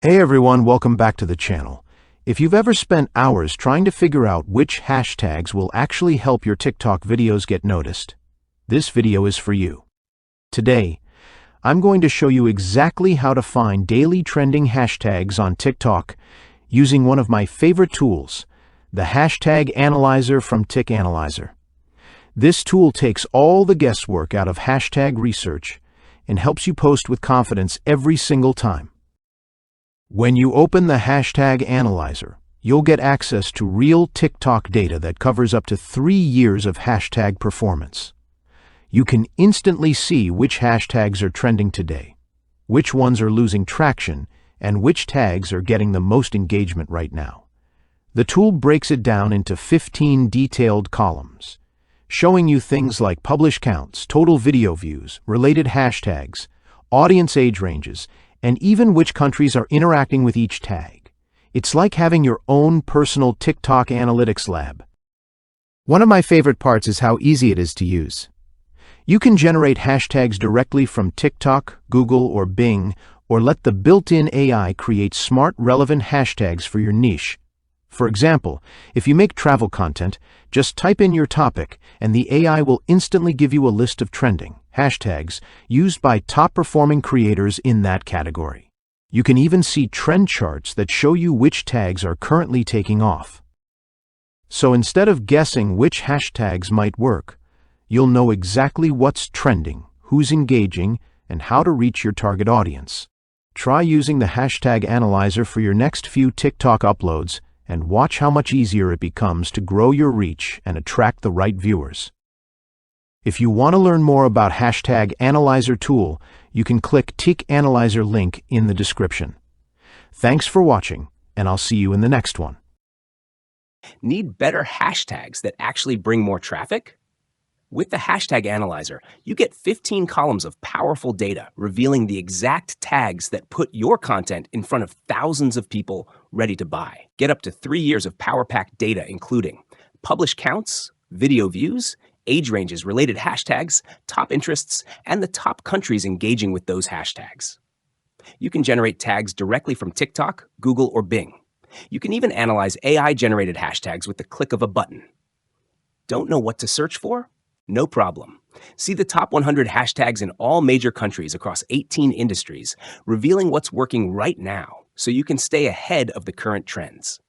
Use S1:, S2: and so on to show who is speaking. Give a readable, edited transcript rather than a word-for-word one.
S1: Hey everyone, welcome back to the channel. If you've ever spent hours trying to figure out which hashtags will actually help your TikTok videos get noticed, this video is for you. Today, I'm going to show you exactly how to find daily trending hashtags on TikTok using one of my favorite tools, the Hashtag Analyzer from Tick Analyzer. This tool takes all the guesswork out of hashtag research and helps you post with confidence every single time. When you open the Hashtag Analyzer, you'll get access to real TikTok data that covers up to 3 years of hashtag performance. You can instantly see which hashtags are trending today, which ones are losing traction, and which tags are getting the most engagement right now. The tool breaks it down into 15 detailed columns, showing you things like publish counts, total video views, related hashtags, audience age ranges, and even which countries are interacting with each tag. It's like having your own personal TikTok analytics lab. One of my favorite parts is how easy it is to use. You can generate hashtags directly from TikTok, Google, or Bing, or let the built-in AI create smart, relevant hashtags for your niche. For example, if you make travel content, just type in your topic, and the AI will instantly give you a list of trending hashtags used by top-performing creators in that category. You can even see trend charts that show you which tags are currently taking off. So instead of guessing which hashtags might work, you'll know exactly what's trending, who's engaging, and how to reach your target audience. Try using the Hashtag Analyzer for your next few TikTok uploads and watch how much easier it becomes to grow your reach and attract the right viewers. If you want to learn more about Hashtag Analyzer tool, you can click Tick Analyzer link in the description. Thanks for watching, and I'll see you in the next one.
S2: Need better hashtags that actually bring more traffic? With the Hashtag Analyzer, you get 15 columns of powerful data revealing the exact tags that put your content in front of thousands of people ready to buy. Get up to 3 years of power-packed data including publish counts, video views, age ranges, related hashtags, top interests, and the top countries engaging with those hashtags. You can generate tags directly from TikTok, Google, or Bing. You can even analyze AI-generated hashtags with the click of a button. Don't know what to search for? No problem. See the top 100 hashtags in all major countries across 18 industries, revealing what's working right now so you can stay ahead of the current trends.